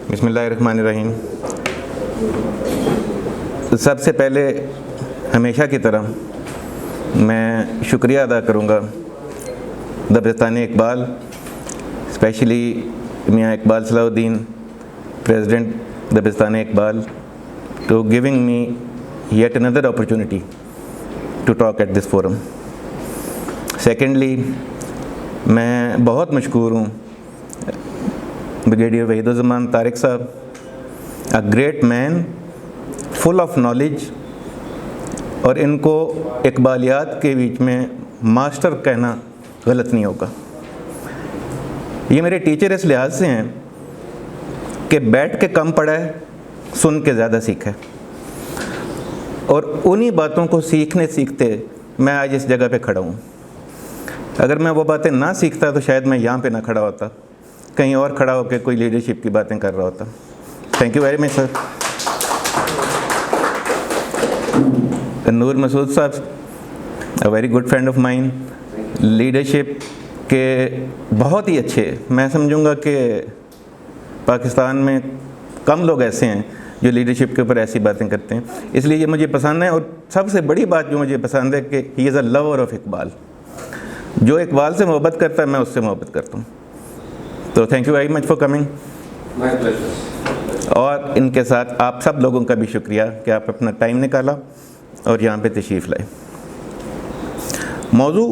बिस्मिल्लाहिर्रहमानिर्रहीम। सबसे पहले हमेशा की तरह मैं शुक्रिया अदा करूँगा दबिस्तान-ए इकबाल, स्पेशली मियाँ इकबाल सलाहुद्दीन, प्रेसिडेंट दबिस्तान-ए Iqbal, to giving me yet another opportunity to talk at this forum. Secondly, मैं बहुत मशकूर हूँ ब्रिगेडियर वहीदुज़्ज़मान तारिक साहब, a great man, full of knowledge, और इनको इकबालियात के बीच में मास्टर कहना गलत नहीं होगा। ये मेरे टीचर इस लिहाज से हैं कि बैठ के कम पढ़ा है, सुन के ज़्यादा सीखा है, और उन्हीं बातों को सीखने सीखते मैं आज इस जगह पे खड़ा हूँ। अगर मैं वो बातें ना सीखता तो शायद मैं यहाँ पे ना खड़ा होता, कहीं और खड़ा होकर कोई लीडरशिप की बातें कर रहा होता। Thank you very much sir. Noor Masood साहब, a very good friend of mine, leadership के बहुत ही अच्छे, मैं समझूंगा कि पाकिस्तान में कम लोग ऐसे हैं जो लीडरशिप के ऊपर ऐसी बातें करते हैं, इसलिए ये मुझे पसंद है। और सबसे बड़ी बात जो मुझे पसंद है कि he is a lover of Iqbal. जो इकबाल से मोहब्बत करता है मैं उससे मोहब्बत करता हूँ। तो thank you very much for coming. My pleasure. और इनके साथ आप सब लोगों का भी शुक्रिया कि आप अपना टाइम निकाला और यहाँ पे तशरीफ़ लाए। मौजू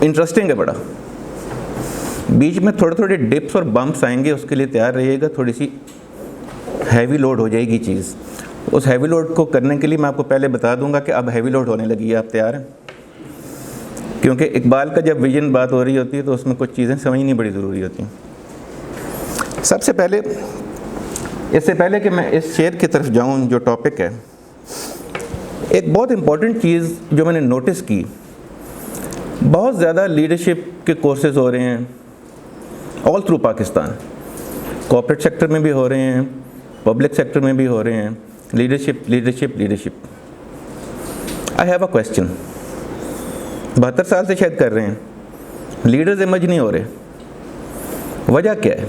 इंटरेस्टिंग है बड़ा, बीच में थोड़े थोड़े डिप्स और बम्प्स आएंगे, उसके लिए तैयार रहिएगा। थोड़ी सी हैवी लोड हो जाएगी चीज़। उस हैवी लोड को करने के लिए मैं आपको पहले बता दूंगा कि अब हैवी लोड होने लगी है, आप तैयार हैं? क्योंकि इकबाल का जब विजन बात हो रही होती है तो उसमें कुछ चीज़ें समझनी बड़ी ज़रूरी होती हैं। सबसे पहले, इससे पहले कि मैं इस शेर की तरफ जाऊं जो टॉपिक है, एक बहुत इम्पॉर्टेंट चीज़ जो मैंने नोटिस की, बहुत ज़्यादा लीडरशिप के कोर्सेज़ हो रहे हैं all through Pakistan. Corporate sector में भी हो रहे हैं, पब्लिक सेक्टर में भी हो रहे हैं। Leadership leadership leadership. I have a question. 72 साल से शायद कर रहे हैं, लीडर्स इमर्ज नहीं हो रहे, वजह क्या है?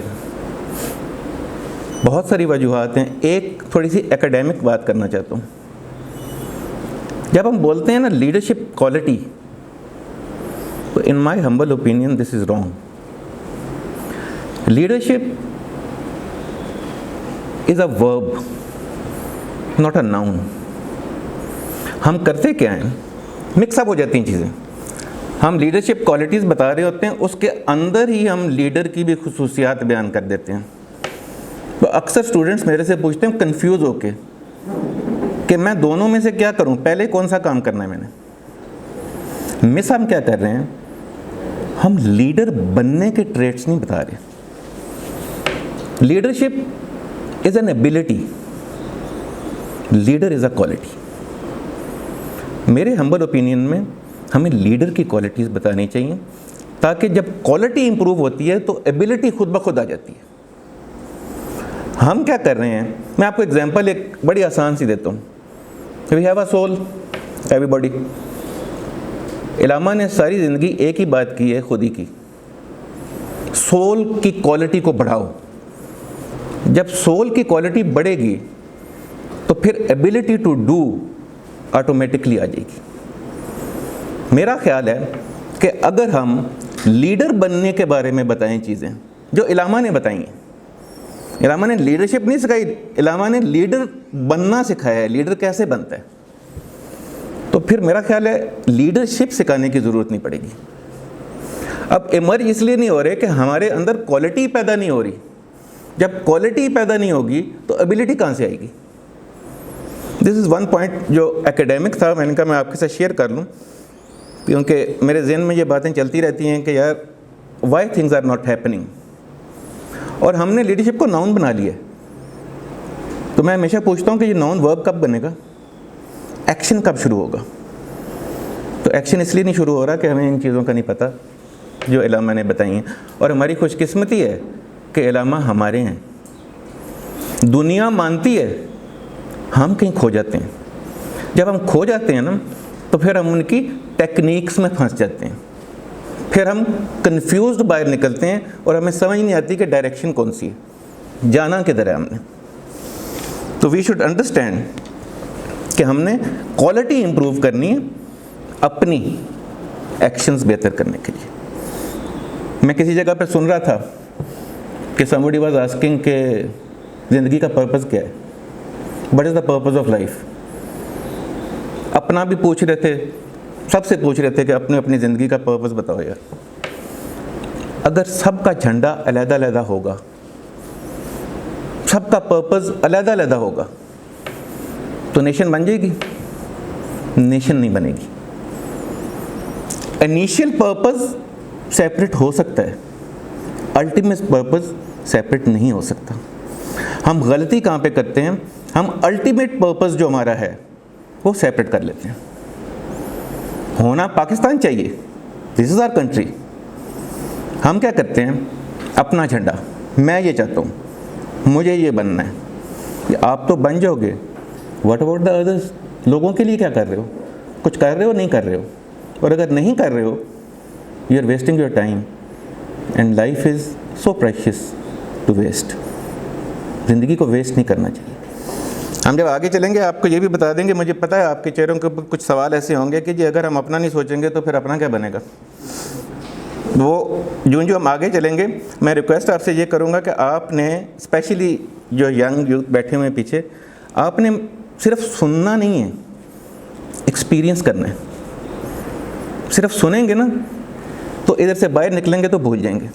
बहुत सारी वजूहात हैं। एक थोड़ी सी एकेडमिक बात करना चाहता हूँ। जब हम बोलते हैं ना लीडरशिप क्वालिटी, तो in my humble opinion this is wrong. Leadership is a verb, not a noun. हम करते क्या हैं? मिक्सअप हो जाती हैं चीज़ें। हम लीडरशिप क्वालिटीज़ बता रहे होते हैं, उसके अंदर ही हम लीडर की भी खुसूसियात बयान कर देते हैं। तो अक्सर स्टूडेंट्स मेरे से पूछते हैं कंफ्यूज होके कि मैं दोनों में से क्या करूं, पहले कौन सा काम करना है मैंने। मिस हम क्या कर रहे हैं? हम लीडर बनने के ट्रेट्स नहीं बता रहे। Leadership is an ability, leader is a quality. मेरे हम्बल ओपिनियन में हमें लीडर की क्वालिटीज़ बतानी चाहिए, ताकि जब क्वालिटी इंप्रूव होती है तो एबिलिटी खुद ब खुद आ जाती है। हम क्या कर रहे हैं, मैं आपको एग्जांपल एक बड़ी आसान सी देता हूँ। We have a soul, everybody. Allama ने सारी ज़िंदगी एक ही बात की है, खुद ही की, सोल की क्वालिटी को बढ़ाओ। जब सोल की क्वालिटी बढ़ेगी तो फिर एबिलिटी टू डू ऑटोमेटिकली आ जाएगी। मेरा ख्याल है कि अगर हम लीडर बनने के बारे में बताएं चीज़ें जो इलामा ने बताई हैं, इलामा ने लीडरशिप नहीं सिखाई, इलामा ने लीडर बनना सिखाया है, लीडर कैसे बनता है, तो फिर मेरा ख्याल है लीडरशिप सिखाने की ज़रूरत नहीं पड़ेगी। अब इमर्ज इसलिए नहीं हो रहे कि हमारे अंदर क्वालिटी पैदा नहीं हो रही। जब क्वालिटी पैदा नहीं होगी तो एबिलिटी कहाँ से आएगी? दिस इज़ वन पॉइंट जो एकेडमिक था, मैंने कहा मैं आपके साथ शेयर कर लूँ, क्योंकि मेरे जहन में ये बातें चलती रहती हैं कि यार why things are not happening. और हमने लीडरशिप को नाउन बना लिया। तो मैं हमेशा पूछता हूँ कि ये नाउन वर्ब कब बनेगा, एक्शन कब शुरू होगा? तो एक्शन इसलिए नहीं शुरू हो रहा कि हमें इन चीज़ों का नहीं पता जो इलामा ने बताई हैं। और हमारी खुशकिस्मती है कि इलामा हमारे हैं। दुनिया मानती है, हम कहीं खो जाते हैं। जब हम खो जाते हैं ना, तो फिर हम उनकी टेक्निक्स में फंस जाते हैं, फिर हम कंफ्यूज्ड बाहर निकलते हैं और हमें समझ नहीं आती कि डायरेक्शन कौन सी है। जाना किधर है हमने। तो वी शुड अंडरस्टैंड कि हमने क्वालिटी इंप्रूव करनी है अपनी एक्शंस बेहतर करने के लिए। मैं किसी जगह पे सुन रहा था कि somebody was asking कि ज़िंदगी का पर्पस क्या है, what is the purpose of life. अपना भी पूछ रहे थे, सबसे पूछ रहे थे कि अपने अपनी ज़िंदगी का पर्पस बताओ यार। अगर सबका झंडा अलग-अलग होगा, सबका पर्पस अलग-अलग होगा, तो नेशन बन जाएगी? नेशन नहीं बनेगी। इनिशियल पर्पस सेपरेट हो सकता है, अल्टीमेट पर्पस सेपरेट नहीं हो सकता। हम गलती कहाँ पे करते हैं, हम अल्टीमेट पर्पस जो हमारा है वो सेपरेट कर लेते हैं। होना पाकिस्तान चाहिए, दिस इज़ आवर कंट्री। हम क्या करते हैं, अपना झंडा, मैं ये चाहता हूँ, मुझे ये बनना है, ये आप तो बन जाओगे, व्हाट अबाउट द अदर्स। लोगों के लिए क्या कर रहे हो, कुछ कर रहे हो, नहीं कर रहे हो। और अगर नहीं कर रहे हो, you are wasting your time and life is so precious to waste. ज़िंदगी को वेस्ट नहीं करना चाहिए। हम जब आगे चलेंगे आपको ये भी बता देंगे, मुझे पता है आपके चेहरों के ऊपर कुछ सवाल ऐसे होंगे कि जी अगर हम अपना नहीं सोचेंगे तो फिर अपना क्या बनेगा। वो जो हम आगे चलेंगे, मैं रिक्वेस्ट आपसे ये करूँगा कि आपने स्पेशली जो यंग यूथ बैठे हुए हैं पीछे, आपने सिर्फ सुनना नहीं है, एक्सपीरियंस करना है। सिर्फ सुनेंगे ना तो इधर से बाहर निकलेंगे तो भूल जाएंगे।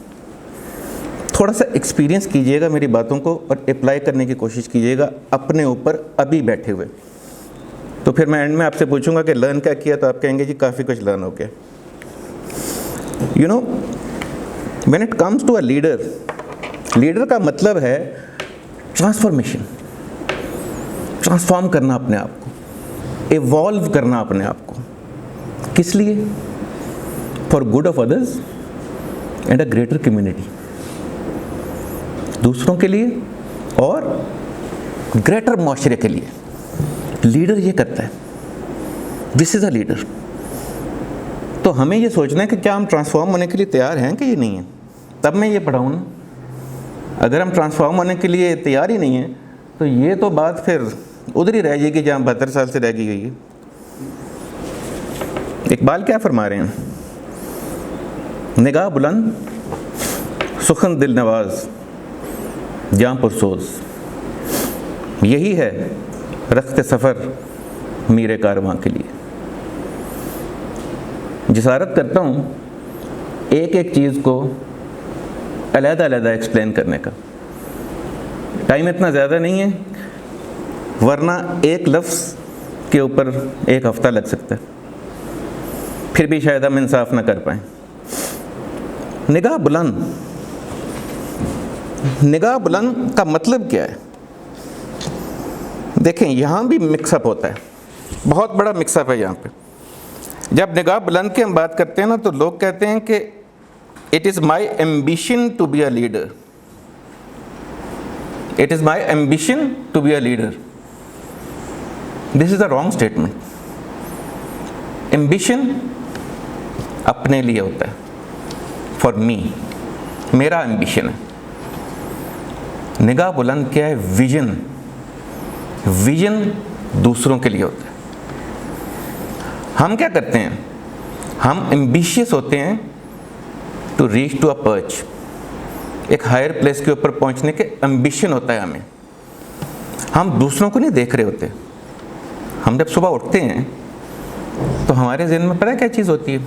थोड़ा सा एक्सपीरियंस कीजिएगा मेरी बातों को और अप्लाई करने की कोशिश कीजिएगा अपने ऊपर अभी बैठे हुए। तो फिर मैं एंड में आपसे पूछूंगा कि लर्न क्या किया, तो आप कहेंगे जी काफ़ी कुछ लर्न हो गया। You know, when it comes to a leader, leader का मतलब है ट्रांसफॉर्मेशन, ट्रांसफॉर्म करना अपने आप को, इवॉल्व करना अपने आप को। किस लिए? For good of others and a greater community, दूसरों के लिए और ग्रेटर माशरे के लिए। लीडर ये करता है, दिस इज़ अ लीडर। तो हमें ये सोचना है कि क्या हम ट्रांसफॉर्म होने के लिए तैयार हैं कि ये नहीं है, तब मैं ये पढ़ाऊँ ना। अगर हम ट्रांसफॉर्म होने के लिए तैयार ही नहीं है तो ये तो बात फिर उधर ही रह जाएगी जहाँ 72 साल से रह गई हुई है। इकबाल क्या फरमा रहे हैं, निगाह बुलंद सुखन दिल नवाज जां पुरसोज, यही है रख्त सफ़र मीरे कारवां के लिए। जिसारत करता हूँ एक एक चीज़ को अलग-अलग एक्सप्लेन करने का, टाइम इतना ज़्यादा नहीं है, वरना एक लफ्ज़ के ऊपर एक हफ़्ता लग सकता है, फिर भी शायद हम इंसाफ ना कर पाएँ। निगाह बुलंद, निगाह बुलंद का मतलब क्या है? देखें, यहाँ भी मिक्सअप होता है, बहुत बड़ा मिक्सअप है यहाँ पे। जब निगाह बुलंद की हम बात करते हैं ना, तो लोग कहते हैं कि it is my ambition to be a leader, it is my ambition to be a leader. This is a wrong statement. Ambition अपने लिए होता है, फॉर मी, मेरा एम्बिशन है। निगाह बुलंद क्या है? विजन, विजन दूसरों के लिए होता है। हम क्या करते हैं, हम एम्बिशियस होते हैं to reach to a perch, एक हायर प्लेस के ऊपर पहुंचने के एम्बिशन होता है हमें। हम दूसरों को नहीं देख रहे होते। हम जब सुबह उठते हैं तो हमारे ज़हन में पता है क्या चीज़ होती है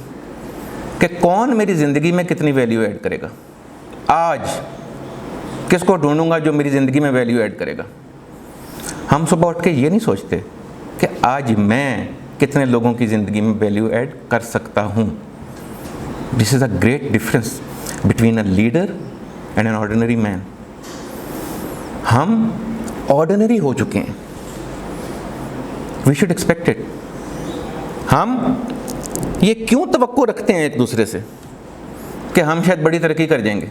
कि कौन मेरी ज़िंदगी में कितनी वैल्यू ऐड करेगा, आज किसको ढूंढूंगा जो मेरी ज़िंदगी में वैल्यू ऐड करेगा। हम सुबह उठ के ये नहीं सोचते कि आज मैं कितने लोगों की ज़िंदगी में वैल्यू ऐड कर सकता हूँ। This is a great difference between a leader and an ordinary man. हम ऑर्डिनरी हो चुके हैं, वी शुड एक्सपेक्ट इट। हम ये क्यों तवक्को रखते हैं एक दूसरे से कि हम शायद बड़ी तरक्की कर जाएंगे?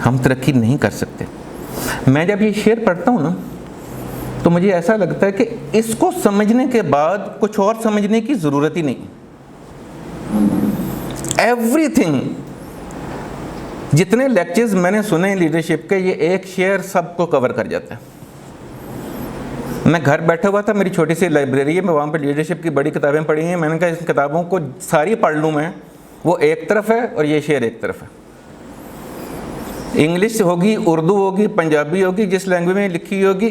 हम तरक्की नहीं कर सकते। मैं जब ये शेर पढ़ता हूँ ना, तो मुझे ऐसा लगता है कि इसको समझने के बाद कुछ और समझने की ज़रूरत ही नहीं। एवरीथिंग जितने लेक्चर्स मैंने सुने लीडरशिप के, ये एक शेयर सबको कवर कर जाता है। मैं घर बैठा हुआ था, मेरी छोटी सी लाइब्रेरी है, मैं वहाँ पे लीडरशिप की बड़ी किताबें पढ़ी हैं। मैंने कहा इस किताबों को सारी पढ़ लूँ मैं, वो एक तरफ है और ये शेयर एक तरफ है। इंग्लिश होगी, उर्दू होगी, पंजाबी होगी, जिस लैंग्वेज में लिखी होगी,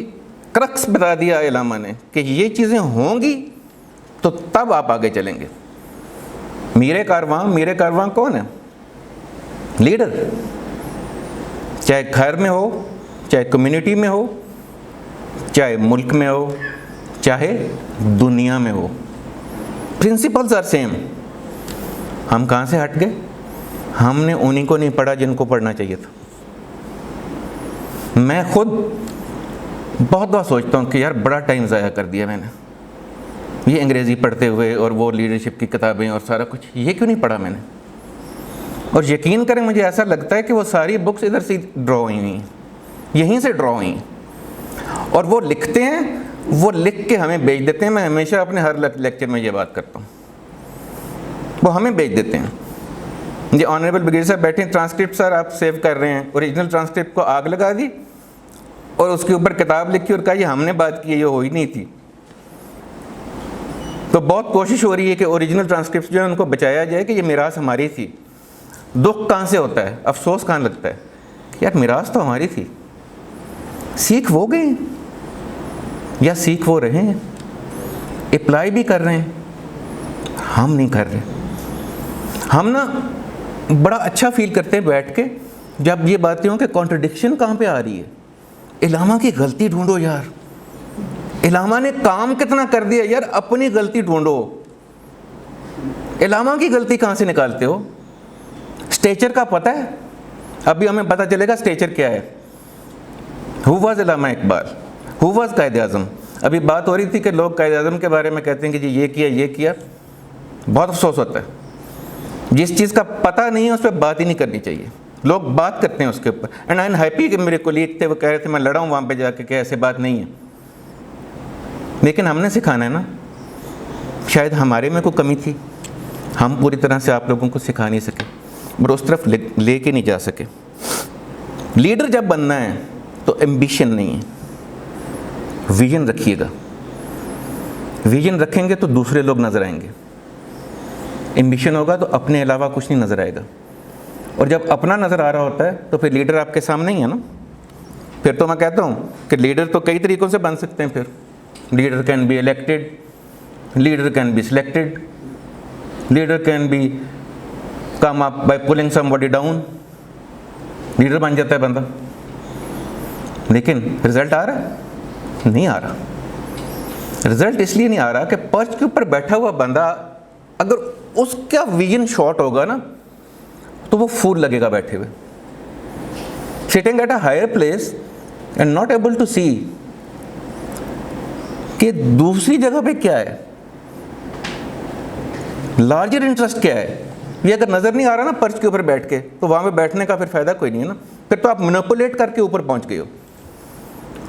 क्रक्स बता दिया इलामा ने कि ये चीज़ें होंगी तो तब आप आगे चलेंगे। मीरे कारवां कौन है? लीडर। चाहे घर में हो, चाहे कम्युनिटी में हो, चाहे मुल्क में हो, चाहे दुनिया में हो, प्रिंसिपल्स आर सेम। हम कहाँ से हट गए? हमने उन्हीं को नहीं पढ़ा जिनको पढ़ना चाहिए था। मैं खुद बहुत बार सोचता हूँ कि यार बड़ा टाइम ज़ाया कर दिया मैंने, ये अंग्रेज़ी पढ़ते हुए और वो लीडरशिप की किताबें और सारा कुछ, ये क्यों नहीं पढ़ा मैंने। और यकीन करें, मुझे ऐसा लगता है कि वो सारी बुक्स इधर से ड्रॉ हुई हैं, यहीं से ड्रॉ हुई, और वो लिखते हैं, वो लिख के हमें भेज देते हैं। मैं हमेशा अपने हर लेक्चर में ये बात करता हूँ, वो हमें भेज देते हैं। जी ऑनरेबल ब्रिगेडियर साहब बैठे हैं, ट्रांसक्रिप्ट सर आप सेव कर रहे हैं, ओरिजिनल ट्रांसक्रिप्ट को आग लगा दी और उसके ऊपर किताब लिखी और कहा ये हमने बात की, ये हो ही नहीं थी। तो बहुत कोशिश हो रही है कि ओरिजिनल ट्रांसक्रिप्ट जो है उनको बचाया जाए कि ये मिरास हमारी थी। दुख कहाँ से होता है, अफसोस कहाँ लगता है कि यार मिरास तो हमारी थी, सीख वो गए या सीख वो रहे हैं, अप्लाई भी कर रहे हैं, हम नहीं कर रहे। हम ना बड़ा अच्छा फील करते हैं बैठ के जब ये बातें हों कि कॉन्ट्रडिक्शन कहाँ पे आ रही है। इलामा की गलती ढूंढो यार, इलामा ने काम कितना कर दिया यार, अपनी गलती ढूंढो। इलामा की गलती कहाँ से निकालते हो? स्टेचर का पता है? अभी हमें पता चलेगा स्टेचर क्या है। Who was Allama Iqbal, who was Quaid Azam. अभी बात हो रही थी कि लोग कायद आज़म के बारे में कहते हैं कि जी ये किया। बहुत अफसोस होता है, जिस चीज़ का पता नहीं है उस पर बात ही नहीं करनी चाहिए। लोग बात करते हैं उसके ऊपर। एंड आई एम हैप्पी कि मेरे कोलीग थे, वो कह रहे थे मैं लड़ा हूँ वहाँ पे जाके कि ऐसे बात नहीं है, लेकिन हमने सिखाना है ना। शायद हमारे में कोई कमी थी, हम पूरी तरह से आप लोगों को सिखा नहीं सके और उस तरफ लेके नहीं जा सके। लीडर जब बनना है तो एम्बिशन नहीं है, विजन रखिएगा। विजन रखेंगे तो दूसरे लोग नज़र आएंगे, एम्बिशन होगा तो अपने अलावा कुछ नहीं नज़र आएगा। और जब अपना नज़र आ रहा होता है तो फिर लीडर आपके सामने ही है ना। फिर तो मैं कहता हूँ कि लीडर तो कई तरीक़ों से बन सकते हैं। फिर leader can be elected, leader can be selected, leader can be come up by pulling somebody down. Leader बन जाता है बंदा, लेकिन रिजल्ट आ रहा है? नहीं आ रहा। रिजल्ट इसलिए नहीं आ रहा कि पर्च के ऊपर बैठा हुआ बंदा, अगर उसका विजन शॉर्ट होगा ना तो वो फूल लगेगा बैठे हुए। Sitting at a higher place and not able to see कि दूसरी जगह पे क्या है, लार्जर इंटरेस्ट क्या है, ये अगर नज़र नहीं आ रहा ना पर्च के ऊपर बैठ के, तो वहाँ पे बैठने का फिर फ़ायदा कोई नहीं है ना। फिर तो आप मैनिपुलेट करके ऊपर पहुँच गए हो।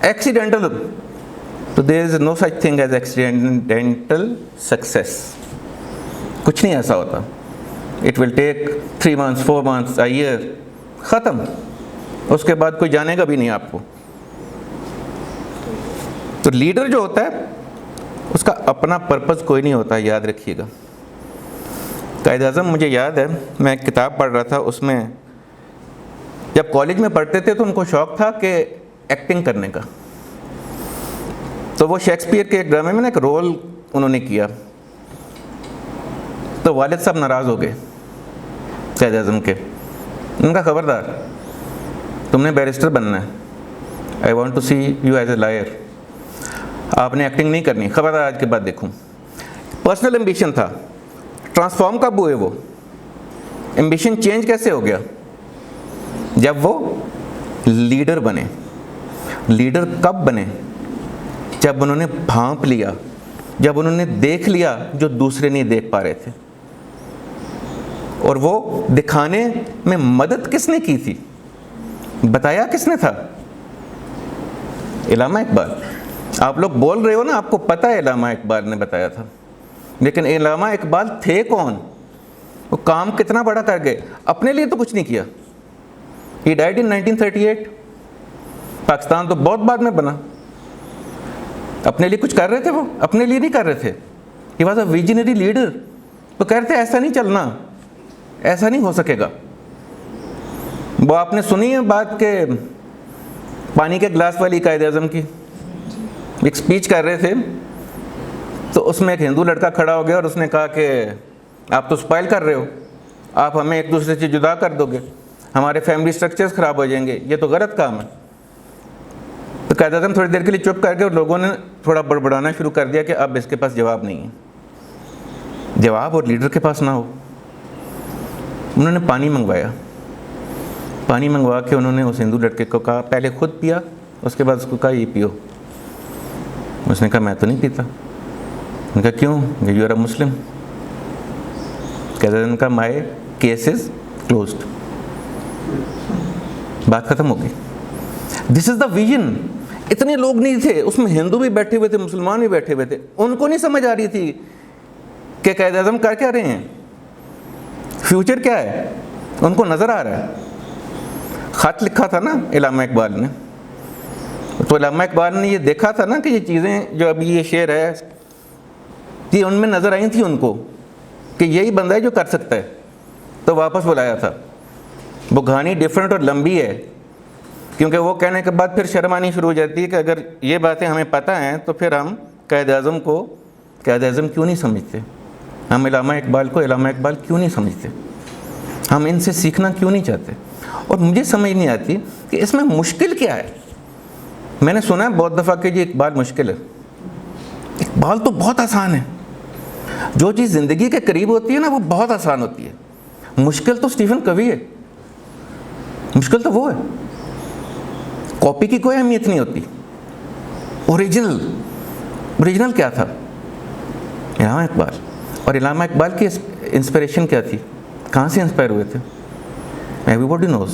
एक्सीडेंटल, तो there is no such thing as accidental success. कुछ नहीं ऐसा होता। It will take 3 months 4 months a year, ख़त्म। उसके बाद कोई जानेगा भी नहीं आपको। तो लीडर जो होता है उसका अपना पर्पज़ कोई नहीं होता, याद रखिएगा। कायद आज़म, मुझे याद है मैं एक किताब पढ़ रहा था, उसमें जब कॉलेज में पढ़ते थे तो उनको शौक़ था कि एक्टिंग करने का। तो वो शेक्सपियर के एक ड्रामे में ना एक रोल उन्होंने किया, तो वालिद साहब नाराज़ हो गए कायद आज़म के। उनका खबरदार, तुमने बैरिस्टर बनना है, I want to see you as a lawyer, आपने एक्टिंग नहीं करनी, खबरदार आज के बाद देखूँ। पर्सनल एम्बिशन था, ट्रांसफॉर्म कब हुए वो? एम्बिशन चेंज कैसे हो गया? जब वो लीडर बने। लीडर कब बने? जब उन्होंने भांप लिया, जब उन्होंने देख लिया जो दूसरे नहीं देख पा रहे थे। और वो दिखाने में मदद किसने की थी, बताया किसने था? इलामा इकबाल। आप लोग बोल रहे हो ना, आपको पता है इलामा इकबाल ने बताया था, लेकिन इलामा इकबाल थे कौन? वो काम कितना बड़ा कर गए, अपने लिए तो कुछ नहीं किया, ही डाइड इन 1938। पाकिस्तान तो बहुत बाद में बना। अपने लिए कुछ कर रहे थे वो? अपने लिए नहीं कर रहे थे। He was a visionary leader. तो कह रहे थे ऐसा नहीं चलना, ऐसा नहीं हो सकेगा। वो आपने सुनी है बात के पानी के गिलास वाली कायद आज़म की? एक स्पीच कर रहे थे तो उसमें एक हिंदू लड़का खड़ा हो गया और उसने कहा कि आप तो स्पॉइल कर रहे हो, आप हमें एक दूसरे से जुदा कर दोगे, हमारे फैमिली स्ट्रक्चर्स ख़राब हो जाएंगे, ये तो गलत काम है। तो कायद आज़म थोड़ी देर के लिए चुप कर गए और लोगों ने थोड़ा बड़बड़ाना शुरू कर दिया कि अब इसके पास जवाब नहीं है। जवाब और लीडर के पास ना हो। उन्होंने पानी मंगवाया, पानी मंगवा के उन्होंने उस हिंदू लड़के को कहा, पहले खुद पिया, उसके बाद उसको कहा ये पियो। उसने कहा मैं तो नहीं पीता। उन्होंने कहा क्यों? यू आर अ मुस्लिम। कहते उनका माय केस इज क्लोज्ड, बात खत्म हो गई। This is the vision. इतने लोग नहीं थे उसमें, हिंदू भी बैठे हुए थे, मुसलमान भी बैठे हुए थे। उनको नहीं समझ आ रही थी कि कायद आज़म कर क्या रहे हैं, फ्यूचर क्या है, उनको नज़र आ रहा है। ख़त लिखा था ना इलामा इकबाल ने, तो इलामा इकबाल ने ये देखा था ना कि ये चीज़ें जो अभी ये शेर है, ये उनमें नज़र आई थी उनको कि यही बंदा है जो कर सकता है, तो वापस बुलाया था। वो कहानी डिफरेंट और लंबी है, क्योंकि वो कहने के बाद फिर शर्म आनी शुरू हो जाती है कि अगर ये बातें हमें पता हैं तो फिर हम कायद आज़म को कायद आज़म क्यों नहीं समझते, हम इलामा इकबाल को इलामा इकबाल क्यों नहीं समझते, हम इनसे सीखना क्यों नहीं चाहते। और मुझे समझ नहीं आती कि इसमें मुश्किल क्या है। मैंने सुना है बहुत दफ़ा कि जी इकबाल मुश्किल है। इकबाल तो बहुत आसान है। जो चीज़ ज़िंदगी के करीब होती है ना वो बहुत आसान होती है। मुश्किल तो स्टीफन कवी है, मुश्किल तो वो है। कॉपी की कोई अहमियत नहीं होती। ओरिजिनल क्या था? इलामा इकबाल। और इलामा इकबाल की इंस्पिरेशन क्या थी, कहाँ से इंस्पायर हुए थे? एवरीबॉडी नोज,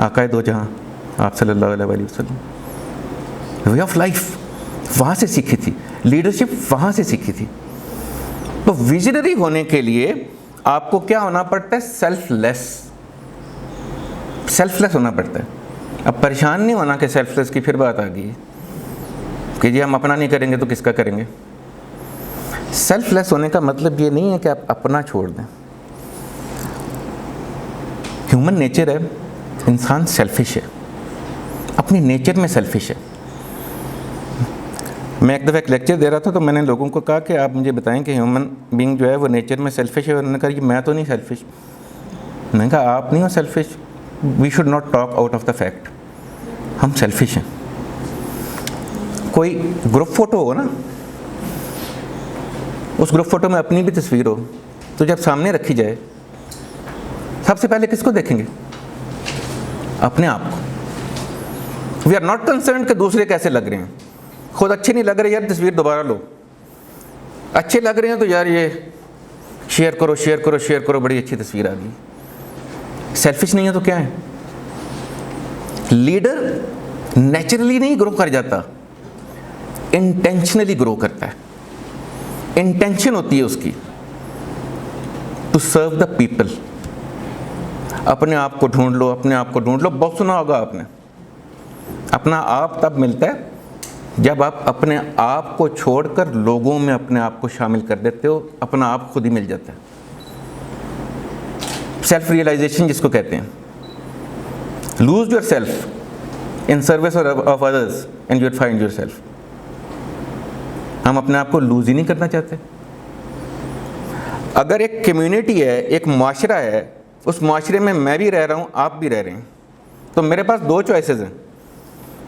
आकाए दो जहाँ आप सल्लल्लाहु अलैहि वसल्लम। वे ऑफ लाइफ वहाँ से सीखी थी, लीडरशिप वहाँ से सीखी थी। तो विजनरी होने के लिए आपको क्या होना पड़ता है? सेल्फलेस होना पड़ता है। अब परेशान नहीं होना कि सेल्फलेस की फिर बात आ गई कि जी हम अपना नहीं करेंगे तो किसका करेंगे। सेल्फलेस होने का मतलब ये नहीं है कि आप अपना छोड़ दें। ह्यूमन नेचर है, इंसान सेल्फिश है, अपनी नेचर में सेल्फिश है। मैं एक दफ़ा एक लेक्चर दे रहा था तो मैंने लोगों को कहा कि आप मुझे बताएं कि ह्यूमन बीइंग जो है वो नेचर में सेल्फिश है। उन्होंने कहा कि मैं तो नहीं सेल्फिश। मैंने कहा आप नहीं हो selfish, we should not talk out of the fact. हम सेल्फिश हैं। कोई ग्रुप फ़ोटो हो ना, उस ग्रुप फ़ोटो में अपनी भी तस्वीर हो, तो जब सामने रखी जाए सबसे पहले किसको देखेंगे? अपने आप को। वी आर नॉट कंसर्न कि दूसरे कैसे लग रहे हैं। खुद अच्छे नहीं लग रहे यार, तस्वीर दोबारा लो। अच्छे लग रहे हैं तो यार ये शेयर करो, बड़ी अच्छी तस्वीर आ गई। सेल्फिश नहीं है तो क्या है? लीडर नेचुरली नहीं ग्रो कर जाता, इंटेंशनली ग्रो करता है। इंटेंशन होती है उसकी टू सर्व द पीपल। अपने आप को ढूंढ लो, अपने आप को ढूंढ लो। बहुत सुना होगा आपने, अपना आप तब मिलता है जब आप अपने आप को छोड़कर लोगों में अपने आप को शामिल कर देते हो। अपना आप खुद ही मिल जाता है। सेल्फ रियलाइजेशन जिसको कहते हैं। Lose your self in service of others and you will find your self. हम अपने आप को लूज ही नहीं करना चाहते। अगर एक कम्युनिटी है, एक माशरा है, उस माशरे में मैं भी रह रहा हूँ, आप भी रह रहे हैं, तो मेरे पास दो चॉइसेस हैं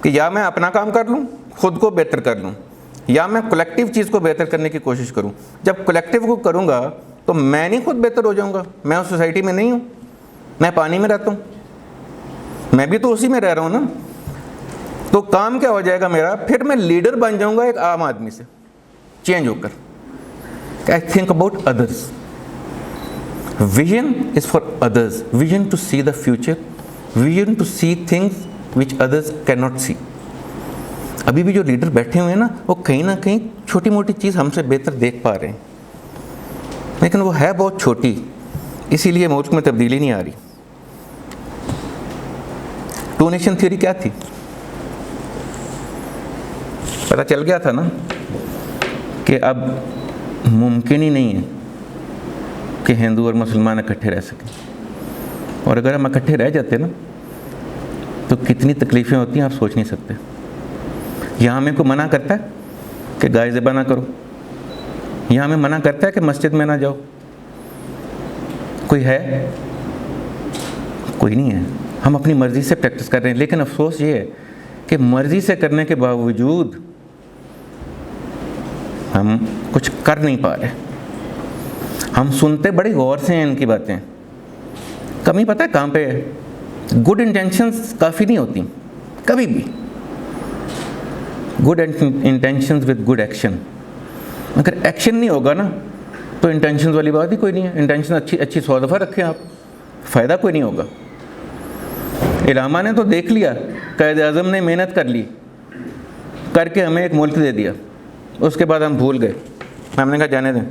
कि या मैं अपना काम कर लूँ, खुद को बेहतर कर लूँ, या मैं कलेक्टिव चीज़ को बेहतर करने की कोशिश करूँ। जब कलेक्टिव को करूँगा तो मैं नहीं खुद बेहतर हो जाऊँगा। मैं उस सोसाइटी में नहीं हूँ, मैं पानी में रहता हूँ, मैं भी तो उसी में रह रहा हूँ ना। तो काम क्या हो जाएगा मेरा? फिर मैं लीडर बन जाऊँगा एक आम आदमी से चेंज होकर। I think about others. Vision is for others, vision to see the future, vision to see things which others can not see. अभी भी जो लीडर बैठे हुए हैं ना, वो कहीं ना कहीं छोटी मोटी चीज़ हमसे बेहतर देख पा रहे हैं, लेकिन वो है बहुत छोटी, इसीलिए मुल्क में तब्दीली नहीं आ रही। टू नेशन थ्योरी क्या थी? पता चल गया था ना कि अब मुमकिन ही नहीं है कि हिंदू और मुसलमान इकट्ठे रह सकें, और अगर हम इकट्ठे रह जाते ना तो कितनी तकलीफ़ें होती हैं आप सोच नहीं सकते। यहाँ हमें को मना करता है कि गाय ज़िबा ना करो, यहाँ हमें मना करता है कि मस्जिद में ना जाओ, कोई है? कोई नहीं है। हम अपनी मर्ज़ी से प्रैक्टिस कर रहे हैं, लेकिन अफसोस ये है कि मर्ज़ी से करने के बावजूद हम कुछ कर नहीं पा रहे। हम सुनते बड़ी गौर से हैं इनकी बातें, कमी पता है कहाँ पे है? गुड इंटेंशंस काफ़ी नहीं होती कभी भी। Good intentions with good action, अगर एक्शन नहीं होगा ना तो इंटेंशंस वाली बात ही कोई नहीं है। इंटेंशन अच्छी 100 दफ़ा रखें आप, फ़ायदा कोई नहीं होगा। इलामा ने तो देख लिया, कायद आज़म ने मेहनत कर ली, करके हमें एक मुल्क दे दिया, उसके बाद हम भूल गए। हमने कहा जाने दें,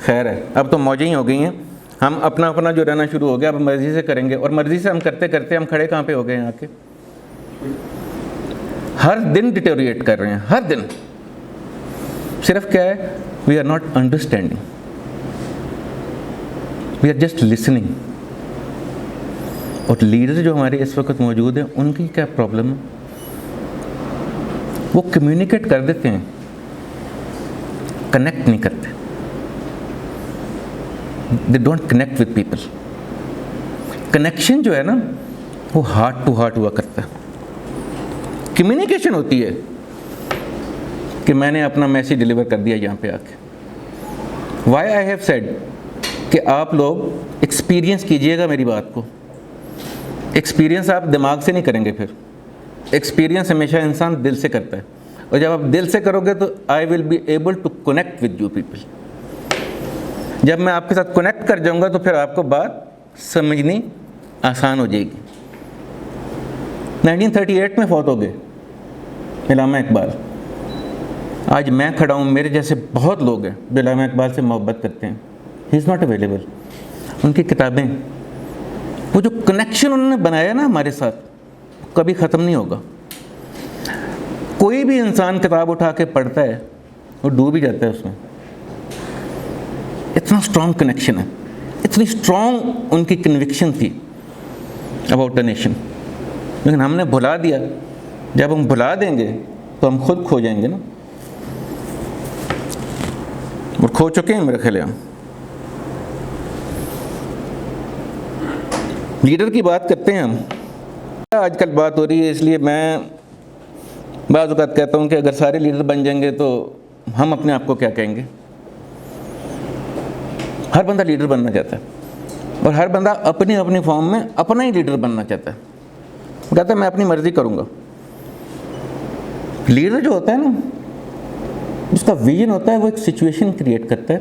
खैर है, अब तो मौजें ही हो गई हैं, हम अपना अपना जो रहना शुरू हो गया, अब मर्ज़ी से करेंगे। और मर्ज़ी से हम करते करते हम खड़े कहाँ पे हो गए हैं आके? हर दिन डिटेरिएट कर रहे हैं, हर दिन। सिर्फ क्या है? We are not understanding, we are just listening. और लीडर जो हमारे इस वक्त मौजूद हैं, उनकी क्या प्रॉब्लम है? वो कम्युनिकेट कर देते हैं, कनेक्ट नहीं करते। They don't connect with people. Connection जो है ना वो हार्ट टू हार्ट हुआ करता है। कम्युनिकेशन होती है कि मैंने अपना मैसेज डिलीवर कर दिया यहाँ पे आके। वाई आई हैव सेड कि आप लोग एक्सपीरियंस कीजिएगा मेरी बात को। एक्सपीरियंस आप दिमाग से नहीं करेंगे, फिर एक्सपीरियंस हमेशा इंसान दिल से करता है, और जब आप दिल से करोगे तो I will be able to connect with you people. जब मैं आपके साथ कनेक्ट कर जाऊंगा तो फिर आपको बात समझनी आसान हो जाएगी। 1938 में फौत हो गए इलामा इकबाल। आज मैं खड़ा हूँ, मेरे जैसे बहुत लोग हैं जो इलामा इकबाल से मोहब्बत करते हैं। He is not available. उनकी किताबें, वो जो कनेक्शन उन्होंने बनाया ना हमारे साथ, कभी ख़त्म नहीं होगा। कोई भी इंसान किताब उठा के पढ़ता है वो डूब ही जाता है उसमें। इतना स्ट्रॉन्ग कनेक्शन है, इतनी स्ट्रॉन्ग उनकी कन्विक्शन थी अबाउट द नेशन। लेकिन हमने भुला दिया। जब हम भुला देंगे तो हम खुद खो जाएंगे ना, और खो चुके हैं मेरे ख्याल हम। लीडर की बात करते हैं हम, आजकल बात हो रही है, इसलिए मैं बाज़ औक़ात कहता हूँ कि अगर सारे लीडर बन जाएंगे तो हम अपने आप को क्या कहेंगे। हर बंदा लीडर बनना चाहता है, और हर बंदा अपनी अपनी फॉर्म में अपना ही लीडर बनना चाहता है। कहता है मैं अपनी मर्ज़ी करूँगा। लीडर जो होता है ना, उसका विजन होता है, वो एक सिचुएशन क्रिएट करता है।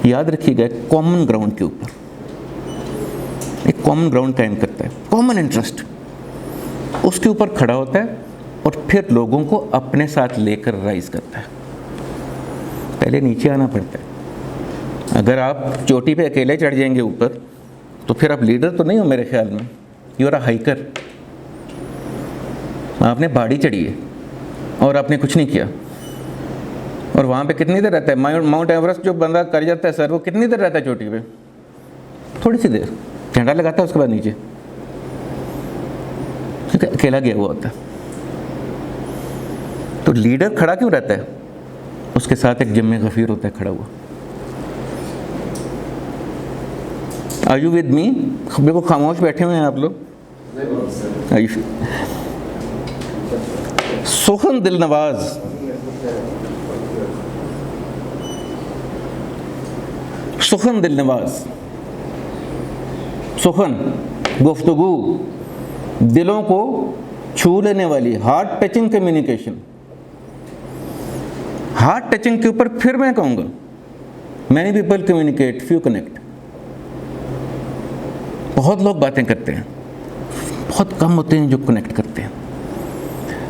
याद रखिएगा, कॉमन ग्राउंड के ऊपर एक कॉमन ग्राउंड कायम करता है, कॉमन इंटरेस्ट, उसके ऊपर खड़ा होता है और फिर लोगों को अपने साथ लेकर राइज करता है। पहले नीचे आना पड़ता है। अगर आप चोटी पे अकेले चढ़ जाएंगे ऊपर तो फिर आप लीडर तो नहीं हो मेरे ख्याल में, यू आर अ हाइकर। आपने पहाड़ी चढ़ी है और आपने कुछ नहीं किया, और वहाँ पे कितनी देर रहता है? माउंट एवरेस्ट जो बंदा कर जाता है सर, वो कितनी देर रहता है चोटी पे? थोड़ी सी देर, झंडा लगाता है, उसके बाद नीचे, क्योंकि अकेला गया हुआ होता है। तो लीडर खड़ा क्यों रहता है? उसके साथ एक जिम्मे गफीर होता है खड़ा हुआ। Are you with me? बिल्कुल खामोश बैठे हुए हैं आप लोग। सुखन दिल नवाज, सुखन दिल नवाज, सुखन गुफ्तगू, दिलों को छू लेने वाली, heart touching communication. Heart touching के ऊपर फिर मैं कहूँगा, many people communicate, few connect. बहुत लोग बातें करते हैं, बहुत कम होते हैं जो कनेक्ट करते हैं।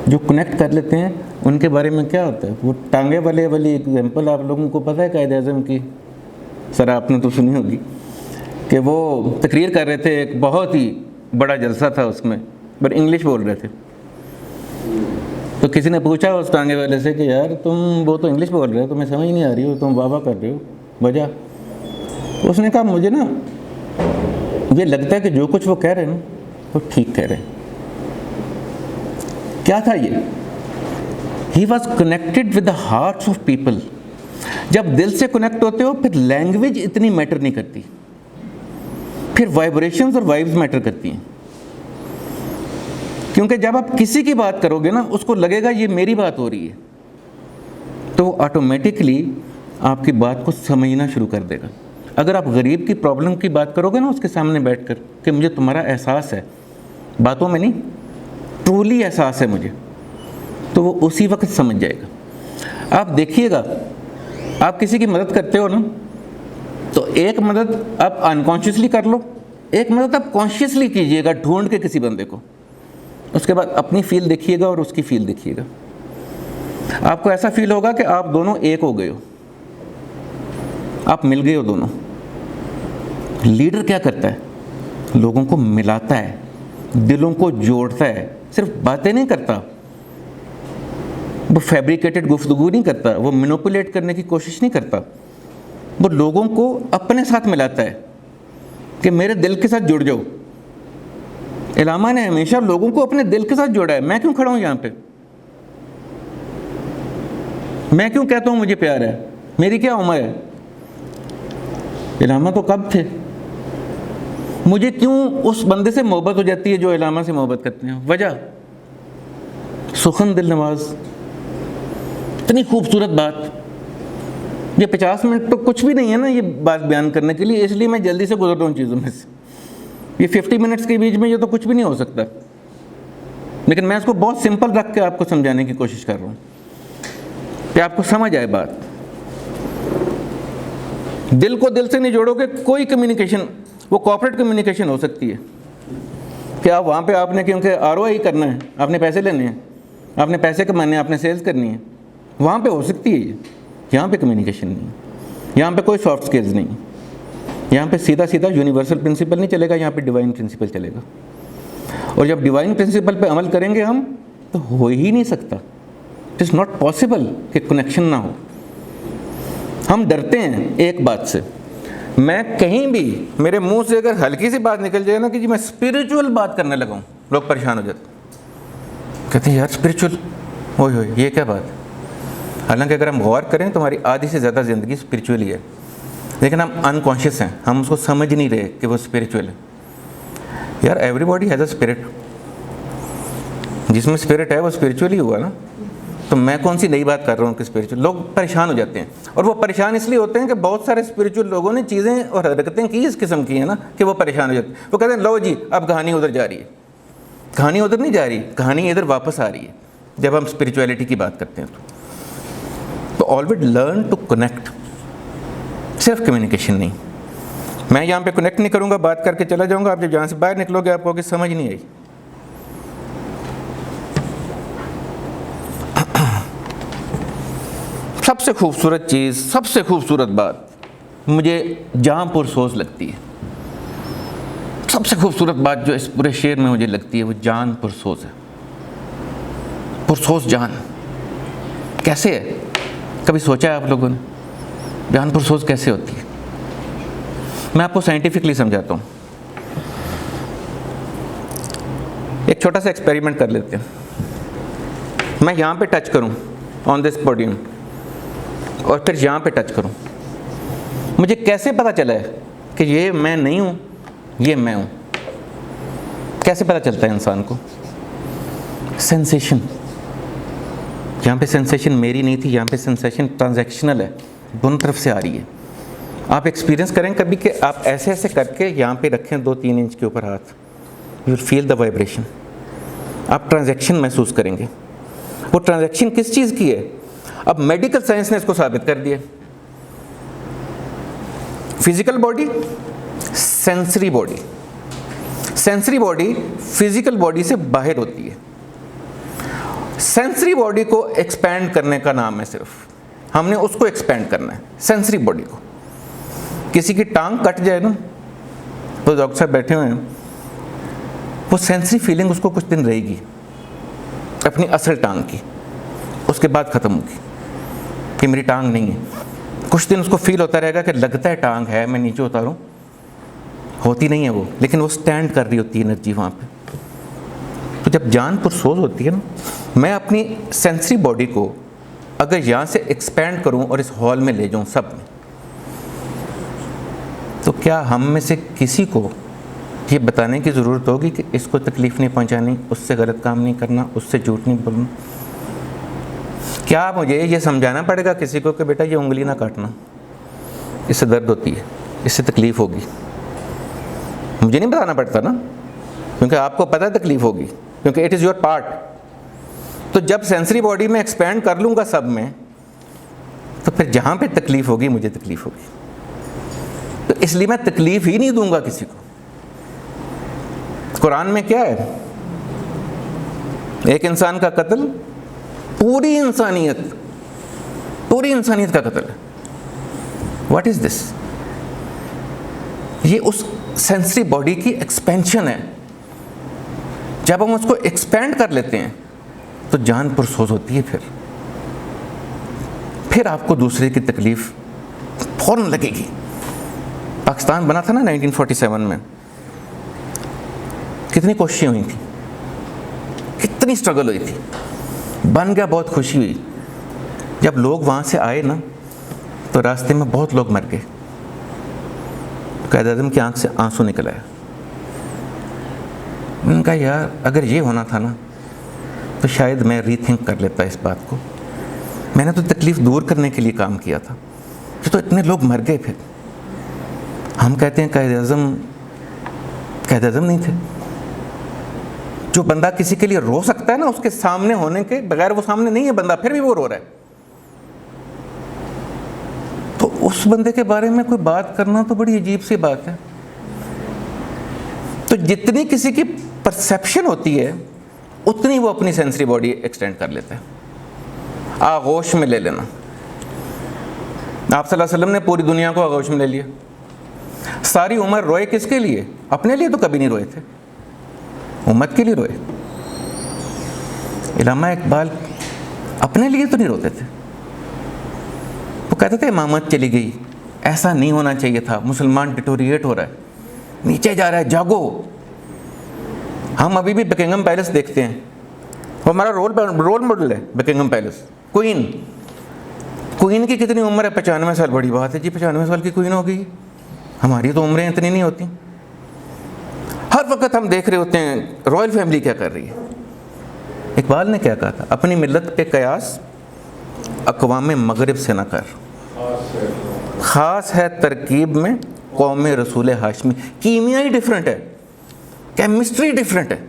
जो कनेक्ट कर लेते हैं उनके बारे में क्या होता है? वो टांगे वाले वाली एग्जांपल आप लोगों को पता है कायद आज़म की, सर आपने तो सुनी होगी, कि वो तकरीर कर रहे थे, एक बहुत ही बड़ा जलसा था, उसमें पर इंग्लिश बोल रहे थे। तो किसी ने पूछा उस टांगे वाले से कि यार तुम वो तो इंग्लिश बोल रहे हो, तुम्हें समझ नहीं आ रही हो, तुम वाह वाह कर रहे हो, वजह? उसने कहा मुझे ना ये लगता है कि जो कुछ वो कह रहे हैं ना वो ठीक कह रहे हैं। क्या था ये? He was connected with the hearts of people. जब दिल से कनेक्ट होते हो फिर लैंग्वेज इतनी मैटर नहीं करती, फिर वाइब्रेशंस और वाइब्स मैटर करती हैं। क्योंकि जब आप किसी की बात करोगे ना उसको लगेगा ये मेरी बात हो रही है, तो ऑटोमेटिकली आपकी बात को समझना शुरू कर देगा। अगर आप गरीब की प्रॉब्लम की बात करोगे ना उसके सामने बैठकर कि मुझे तुम्हारा एहसास है, बातों में नहीं, ट्रूली एहसास है मुझे, तो वो उसी वक्त समझ जाएगा। आप देखिएगा, आप किसी की मदद करते हो ना, तो एक मदद आप अनकॉन्शियसली कर लो, एक मदद आप कॉन्शियसली कीजिएगा ढूंढ के किसी बंदे को। उसके बाद अपनी फील देखिएगा और उसकी फील देखिएगा। आपको ऐसा फील होगा कि आप दोनों एक हो गए हो, आप मिल गए हो दोनों। लीडर क्या करता है? लोगों को मिलाता है, दिलों को जोड़ता है, सिर्फ बातें नहीं करता, वो फैब्रिकेटेड गुफ्तगू नहीं करता, वो मैनिपुलेट करने की कोशिश नहीं करता, वो लोगों को अपने साथ मिलाता है कि मेरे दिल के साथ जुड़ जाओ। इलामा ने हमेशा लोगों को अपने दिल के साथ जोड़ा है। मैं क्यों खड़ा हूं यहां पे? मैं क्यों कहता हूं मुझे प्यार है? मेरी क्या उम्र है? इलामा तो कब थे। मुझे क्यों उस बंदे से मोहब्बत हो जाती है जो इलामा से मोहब्बत करते हैं? वजह सुखन दिल नवाज, इतनी खूबसूरत बात। ये 50 मिनट तो कुछ भी नहीं है ना ये बात बयान करने के लिए, इसलिए मैं जल्दी से गुजर रहा हूँ चीज़ों में से। ये 50 मिनट्स के बीच में ये तो कुछ भी नहीं हो सकता, लेकिन मैं इसको बहुत सिंपल रख के आपको समझाने की कोशिश कर रहा हूँ कि आपको समझ आए बात। दिल को दिल से नहीं जोड़ोगे कोई कम्युनिकेशन, वो कॉर्पोरेट कम्युनिकेशन हो सकती है कि आप वहाँ पे आपने क्योंकि ROI करना है, आपने पैसे लेने हैं, आपने पैसे कमाने हैं, आपने सेल्स करनी है, वहाँ पे हो सकती है ये। यहाँ पे कम्युनिकेशन नहीं, यहाँ पे कोई सॉफ्ट स्किल्स नहीं, यहाँ पे सीधा सीधा यूनिवर्सल प्रिंसिपल नहीं चलेगा, यहाँ पे डिवाइन प्रिंसिपल चलेगा। और जब डिवाइन प्रिंसिपल पे अमल करेंगे हम, तो हो ही नहीं सकता, इट इज़ नॉट पॉसिबल कि कनेक्शन ना हो। हम डरते हैं एक बात से, मैं कहीं भी मेरे मुंह से अगर हल्की सी बात निकल जाए ना कि जी मैं स्पिरिचुअल बात करने लगा हूँ, लोग परेशान हो जाते, कहते हैं यार स्पिरिचुअल, ओए ये क्या बात। हालांकि अगर हम गौर करें तो हमारी आधी से ज़्यादा ज़िंदगी स्पिरिचुअल ही है, लेकिन हम अनकॉन्शियस हैं, हम उसको समझ नहीं रहे कि वो स्पिरिचुअल है। यार एवरीबॉडी हैज़ अ स्पिरिट, जिसमें स्पिरिट है वो स्पिरिचुअल ही हुआ ना। तो मैं कौन सी नई बात कर रहा हूँ कि स्पिरिचुअल। लोग परेशान हो जाते हैं, और वो परेशान इसलिए होते हैं कि बहुत सारे स्पिरिचुअल लोगों ने चीज़ें और हरकतें की इस किस्म की है ना कि वो परेशान हो जाते हैं। वो कहते हैं लो जी अब कहानी उधर जा रही है। कहानी उधर नहीं जा रही, कहानी इधर वापस आ रही है जब हम स्पिरिचुअलिटी की बात करते हैं। तो ऑलवेज लर्न टू कनेक्ट, सिर्फ कम्युनिकेशन नहीं। मैं यहाँ पे कनेक्ट नहीं करूँगा, बात करके चला जाऊँगा, आप जब यहाँ से बाहर निकलोगे आपको कि समझ नहीं आई। सबसे खूबसूरत चीज़, सबसे खूबसूरत बात मुझे जहाँ पुरसोस लगती है, सबसे खूबसूरत बात जो इस पूरे शेर में मुझे लगती है वो जान पुरसोस है। पुरसोस जान कैसे है? कभी सोचा है आप लोगों ने जान पुरसोस कैसे होती है? मैं आपको साइंटिफिकली समझाता हूँ। एक छोटा सा एक्सपेरिमेंट कर लेते हैं। मैं यहाँ पे टच करूँ ऑन दिस पोडियम और फिर यहाँ पे टच करूँ, मुझे कैसे पता चला है कि ये मैं नहीं हूँ, ये मैं हूँ? कैसे पता चलता है इंसान को? सेंसेशन। यहाँ पे सेंसेशन मेरी नहीं थी, यहाँ पे सेंसेशन ट्रांजैक्शनल है, दोनों तरफ से आ रही है। आप एक्सपीरियंस करें कभी कि आप ऐसे ऐसे करके यहाँ पे रखें 2-3 इंच के ऊपर हाथ, you will feel the vibration. आप ट्रांजैक्शन महसूस करेंगे। वो ट्रांजैक्शन किस चीज़ की है? अब मेडिकल साइंस ने इसको साबित कर दिया। Physical body, sensory body. Sensory body physical body से बाहर होती है। सेंसरी बॉडी को एक्सपैंड करने का नाम है, सिर्फ हमने उसको एक्सपैंड करना है, सेंसरी बॉडी को। किसी की टांग कट जाए ना, तो डॉक्टर साहब बैठे हुए हैं, वो सेंसरी फीलिंग उसको कुछ दिन रहेगी अपनी असल टांग की, उसके बाद ख़त्म होगी कि मेरी टांग नहीं है। कुछ दिन उसको फील होता रहेगा कि लगता है टांग है, मैं नीचे उतारूं, होती नहीं है वो, लेकिन वो स्टैंड कर रही होती है एनर्जी वहाँ पे। तो जब जान पुरसोज होती है ना, मैं अपनी सेंसरी बॉडी को अगर यहाँ से एक्सपेंड करूँ और इस हॉल में ले जाऊँ सब में, तो क्या हम में से किसी को ये बताने की ज़रूरत होगी कि इसको तकलीफ़ नहीं पहुँचानी, उससे गलत काम नहीं करना, उससे झूठ नहीं बोलना? क्या मुझे ये समझाना पड़ेगा किसी को कि बेटा ये उंगली ना काटना, इससे दर्द होती है, इससे तकलीफ़ होगी? मुझे नहीं बताना पड़ता ना, क्योंकि आपको पता है तकलीफ़ होगी, क्योंकि इट इज़ योर पार्ट। तो जब सेंसरी बॉडी में एक्सपेंड कर लूँगा सब में, तो फिर जहाँ पे तकलीफ़ होगी मुझे तकलीफ़ होगी। तो इसलिए मैं तकलीफ़ ही नहीं दूंगा किसी को। कुरान में क्या है? एक इंसान का कत्ल पूरी इंसानियत का कत्ल है। What is this? ये उस सेंसरी बॉडी की एक्सपेंशन है। जब हम उसको एक्सपेंड कर लेते हैं तो जान पुरसोज होती है। फिर आपको दूसरे की तकलीफ़ फ़ौरन लगेगी। पाकिस्तान बना था ना 1947 में, कितनी कोशिशें हुई थी, कितनी स्ट्रगल हुई थी, बन गया, बहुत खुशी हुई। जब लोग वहाँ से आए ना, तो रास्ते में बहुत लोग मर गए। कायद-ए-आज़म की आंख से आंसू निकल आया। मैंने कहा यार, अगर ये होना था ना, तो शायद मैं रीथिंक कर लेता इस बात को। मैंने तो तकलीफ़ दूर करने के लिए काम किया था, ये तो इतने लोग मर गए। फिर हम कहते हैं कायद-ए-आज़म नहीं थे। जो बंदा किसी के लिए रो सकता है ना, उसके सामने होने के बगैर, वो सामने नहीं है बंदा, फिर भी वो रो रहा है, तो उस बंदे के बारे में कोई बात करना तो बड़ी अजीब सी बात है। तो जितनी किसी की परसेप्शन होती है, उतनी वो अपनी सेंसरी बॉडी एक्सटेंड कर लेता है। आगोश में ले लेना। आप सल्लल्लाहु अलैहि वसल्लम ने पूरी दुनिया को आगोश में ले लिया। सारी उम्र रोए किसके लिए? अपने लिए तो कभी नहीं रोए थे, उम्मत के लिए रोए। इल्लामा इकबाल अपने लिए तो नहीं रोते थे। वो कहते थे इमामत चली गई, ऐसा नहीं होना चाहिए था, मुसलमान डिटोरिएट हो रहा है, नीचे जा रहा है, जागो। हम अभी भी बकिंगम पैलेस देखते हैं, वो हमारा रोल मॉडल है बकिंगम पैलेस। क्वीन की कितनी उम्र है? 95 साल। बड़ी बात है जी, 95 साल की क्वीन हो गई। हमारी तो उम्रें इतनी नहीं होती। हर वक्त हम देख रहे होते हैं रॉयल फैमिली क्या कर रही है। इकबाल ने क्या कहा था? अपनी मिल्लत पे कयास अक़वाम मगरिब से न कर, ख़ास है तरकीब में कौम रसूल हाशमी। कीमिया ही डिफरेंट है, केमिस्ट्री डिफरेंट है।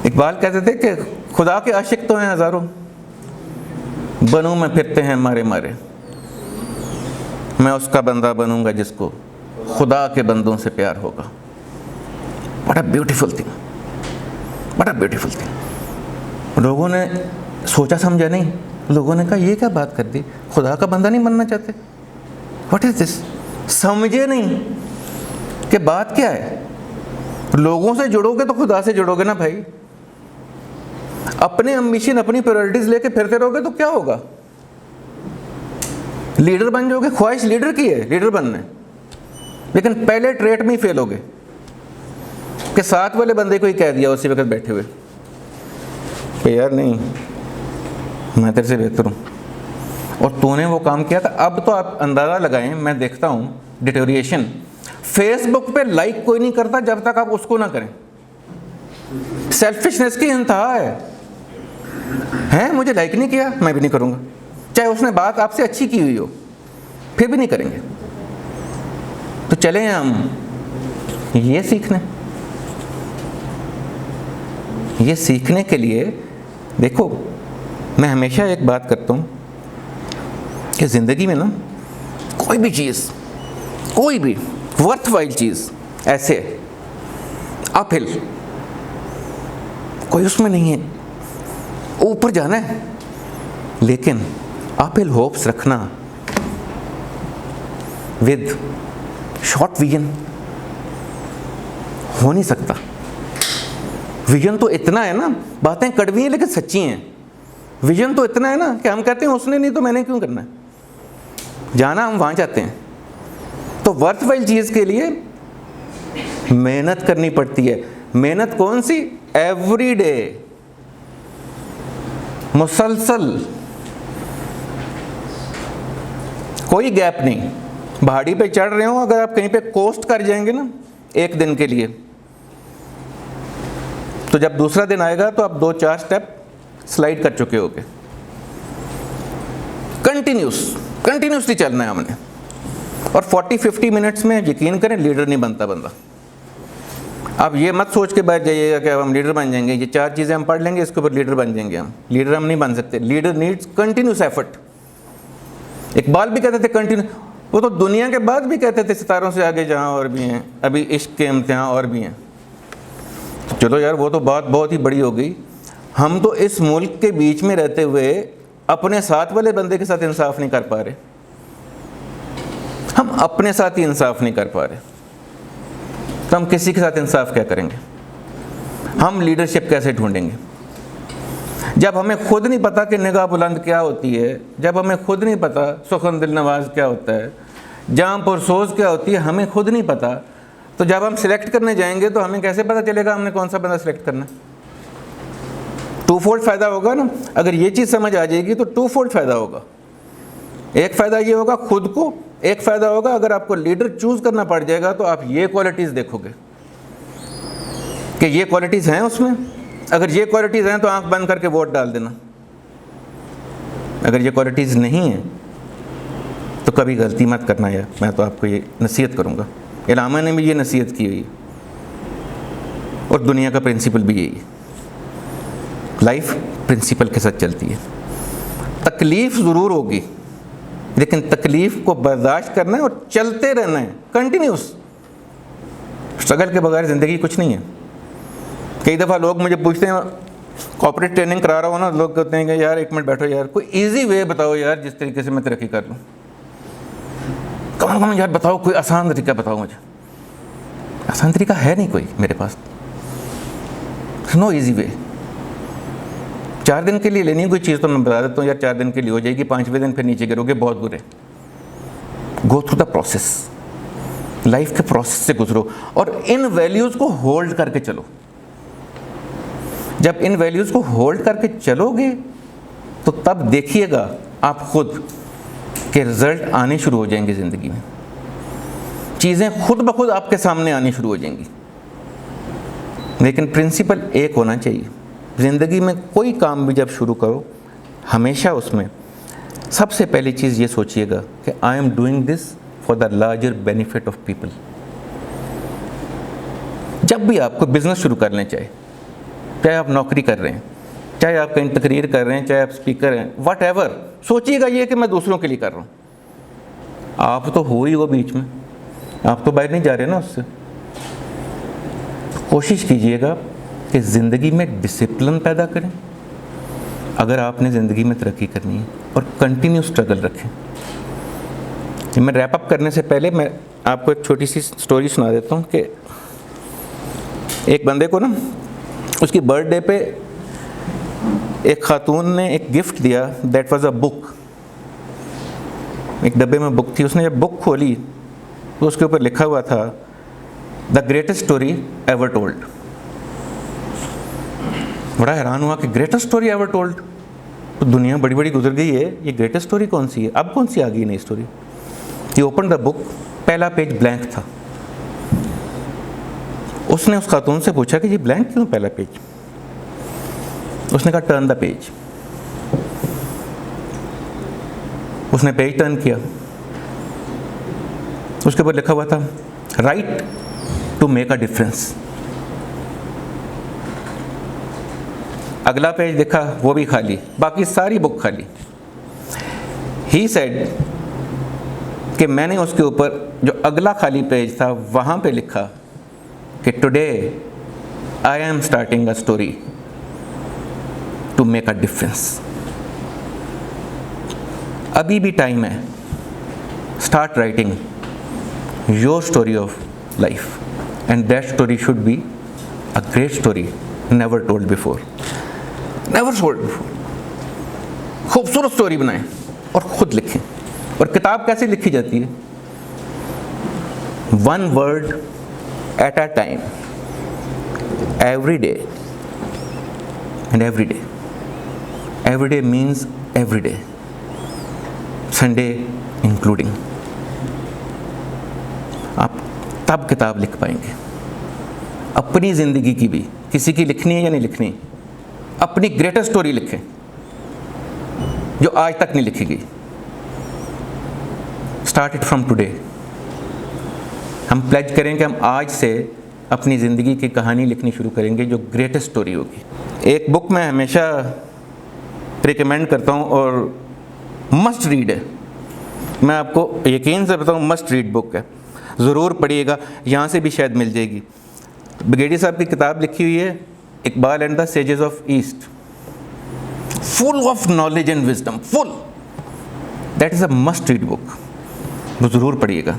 इकबाल कहते थे कि खुदा के आशिक तो हैं हज़ारों, बनूं में फिरते हैं मारे मारे, मैं उसका बंदा बनूंगा जिसको खुदा के बंदों से प्यार होगा। बड़ा ब्यूटीफुल थिंग, बड़ा ब्यूटीफुल थिंग। लोगों ने सोचा समझा नहीं, लोगों ने कहा ये क्या बात कर दी, खुदा का बंदा नहीं बनना चाहते? What is this? समझे नहीं कि बात क्या है। लोगों से जुड़ोगे तो खुदा से जुड़ोगे ना भाई। अपने एम्बिशन, अपनी प्रायोरिटीज लेके फिरते रहोगे तो क्या होगा? लीडर बन जाओगे, ख्वाहिश लीडर की है, लीडर बनना है, लेकिन पहले ट्रेट में ही फेल होगे कि साथ वाले बंदे को ही कह दिया उसी वक्त बैठे हुए कि यार नहीं, मैं तेरे से बेहतर हूँ, और तूने वो काम किया था। अब तो आप अंदाज़ा लगाएं, मैं देखता हूँ डिटोरिएशन। फेसबुक पे लाइक कोई नहीं करता जब तक आप उसको ना करें। सेल्फिशनेस की इंतहा है, मुझे लाइक नहीं किया, मैं भी नहीं करूँगा, चाहे उसने बात आपसे अच्छी की हुई हो, फिर भी नहीं करेंगे। तो चलें हम ये सीखने के लिए, देखो मैं हमेशा एक बात करता हूँ कि ज़िंदगी में ना कोई भी चीज़, कोई भी वर्थवाइल चीज़ ऐसे अपहिल कोई उसमें नहीं है, ऊपर जाना है, लेकिन अपहिल होप्स रखना विद शॉर्ट विजन, हो नहीं सकता। विजन तो इतना है ना, बातें कड़वी हैं लेकिन सच्ची हैं। विजन तो इतना है ना कि हम कहते हैं उसने नहीं तो मैंने क्यों करना है, जाना हम वहाँ चाहते हैं। तो वर्थवाइल चीज़ के लिए मेहनत करनी पड़ती है। मेहनत कौन सी? एवरीडे, मुसलसल, कोई गैप नहीं। पहाड़ी पे चढ़ रहे हो, अगर आप कहीं पे कोस्ट कर जाएंगे ना एक दिन के लिए, तो जब दूसरा दिन आएगा तो आप 2-4 स्टेप स्लाइड कर चुके होगे। कंटिन्यूसली चलना है हमने। और 40-50 मिनट्स में यकीन करें लीडर नहीं बनता बंदा। आप ये मत सोच के बैठ जाइएगा कि अब हम लीडर बन जाएंगे, ये 4 चीज़ें हम पढ़ लेंगे इसके ऊपर लीडर बन जाएंगे। हम लीडर नहीं बन सकते। Leader needs continuous effort. Iqbal भी कहते थे कंटिन्यू, वो तो दुनिया के बाद भी कहते थे सितारों से आगे जहाँ और भी हैं, अभी इश्क के इम्तिहान और भी हैं। तो चलो यार, वो तो बात बहुत ही बड़ी हो गई। हम तो इस मुल्क के बीच में रहते हुए अपने साथ वाले बंदे के साथ इंसाफ नहीं कर पा रहे। हम अपने साथ ही इंसाफ नहीं कर पा रहे, तो हम किसी के साथ इंसाफ क्या करेंगे? हम लीडरशिप कैसे ढूंढेंगे जब हमें खुद नहीं पता कि निगाह बुलंद क्या होती है, जब हमें खुद नहीं पता सुखन दिल नवाज क्या होता है, जाम पुरसोज क्या होती है, हमें खुद नहीं पता। तो जब हम सिलेक्ट करने जाएंगे तो हमें कैसे पता चलेगा हमने कौन सा बंदा सिलेक्ट करना है? टू-फोल्ड फ़ायदा होगा ना। अगर ये चीज़ समझ आ जाएगी तो टू-फोल्ड फ़ायदा होगा। एक फ़ायदा ये होगा खुद को, एक फ़ायदा होगा अगर आपको लीडर चूज़ करना पड़ जाएगा तो आप ये क्वालिटीज़ देखोगे कि ये क्वालिटीज़ हैं उसमें। अगर ये क्वालिटीज़ हैं तो आंख बंद करके वोट डाल देना। अगर ये क्वालिटीज़ नहीं हैं तो कभी गलती मत करना यार। मैं तो आपको ये नसीहत करूँगा। इलामा ने भी ये नसीहत की हुई है और दुनिया का प्रिंसिपल भी यही है। लाइफ प्रिंसिपल के साथ चलती है। तकलीफ़ ज़रूर होगी लेकिन तकलीफ़ को बर्दाश्त करना है और चलते रहना है कंटिन्यूस। स्ट्रगल के बगैर ज़िंदगी कुछ नहीं है। कई दफ़ा लोग मुझे पूछते हैं, कॉर्पोरेट ट्रेनिंग करा रहा हो ना, लोग कहते हैं कि यार 1 मिनट बैठो यार, कोई इजी वे बताओ यार जिस तरीके से मैं तरक्की कर लूँ। कम यार बताओ, कोई आसान तरीका बताओ मुझे। आसान तरीका है नहीं कोई मेरे पास। No easy way. 4 दिन के लिए लेनी है कोई चीज़ तो मैं बता देता हूँ यार, 4 दिन के लिए हो जाएगी, 5वें दिन फिर नीचे गिरोगे, बहुत बुरे। Go through the process, life के प्रोसेस से गुजरो और इन वैल्यूज़ को होल्ड करके चलो। जब इन वैल्यूज़ को होल्ड करके चलोगे तो तब देखिएगा आप खुद के रिज़ल्ट आने शुरू हो जाएंगे ज़िंदगी में। चीज़ें खुद ब खुद आपके सामने आनी शुरू हो जाएंगी। लेकिन प्रिंसिपल एक होना चाहिए, ज़िंदगी में कोई काम भी जब शुरू करो हमेशा उसमें सबसे पहली चीज़ ये सोचिएगा कि I am doing this for the larger benefit of people. जब भी आपको बिज़नेस शुरू कर लें, चाहे आप नौकरी कर रहे हैं, चाहे आप कहीं तकरीर कर रहे हैं, चाहे आप स्पीकर हैं, वट एवर, सोचिएगा ये कि मैं दूसरों के लिए कर रहा हूँ। आप तो हो ही हो बीच में, आप तो बाहर नहीं जा रहे ना उससे। कोशिश कीजिएगा कि ज़िंदगी में डिसिप्लिन पैदा करें अगर आपने ज़िंदगी में तरक्की करनी है, और कंटिन्यू स्ट्रगल रखें। मैं रैप अप करने से पहले मैं आपको एक छोटी सी स्टोरी सुना देता हूँ कि एक बंदे को ना उसकी बर्थडे पे एक खातून ने एक गिफ्ट दिया, दैट वाज अ बुक। एक डब्बे में बुक थी। उसने जब बुक खोली तो उसके ऊपर लिखा हुआ था the greatest story ever told. बड़ा हैरान हुआ कि ग्रेटेस्ट स्टोरी एवर टोल्ड, तो दुनिया बड़ी बड़ी गुजर गई है, ये ग्रेटेस्ट स्टोरी कौन सी है, अब कौन सी आ गई नई story. He open the book, पहला पेज ब्लैंक था। उसने उस खातून से पूछा कि ये ब्लैंक क्यों पहला पेज? उसने कहा टर्न द पेज। उसने पेज टर्न किया, उसके ऊपर लिखा हुआ था right to make a difference. अगला पेज देखा, वो भी खाली, बाकी सारी बुक खाली। ही सेड कि मैंने उसके ऊपर जो अगला खाली पेज था वहाँ पे लिखा कि today I am starting a story to make a difference. अभी भी टाइम है, start writing your story of life. And that story should be a great story never told before, never told before. खूबसूरत story बनाएं और खुद लिखें। और किताब कैसे लिखी जाती है? One word at a time, every day and every day. Every day means every day, Sunday including. आप तब किताब लिख पाएंगे। अपनी ज़िंदगी की भी, किसी की लिखनी है या नहीं लिखनी, अपनी ग्रेटेस्ट स्टोरी लिखें जो आज तक नहीं लिखी गई। Start it from today. हम प्लेज करें कि हम आज से अपनी ज़िंदगी की कहानी लिखनी शुरू करेंगे जो ग्रेटेस्ट स्टोरी होगी। एक बुक मैं हमेशा रिकमेंड करता हूँ और मस्ट रीड है, मैं आपको यकीन से बताऊँ मस्ट रीड बुक है, ज़रूर पढ़िएगा। यहाँ से भी शायद मिल जाएगी। ब्रिगेडियर साहब की किताब लिखी हुई है Iqbal and the sages of east, full of knowledge and wisdom, full. That is a must read book, वो ज़रूर पढ़िएगा।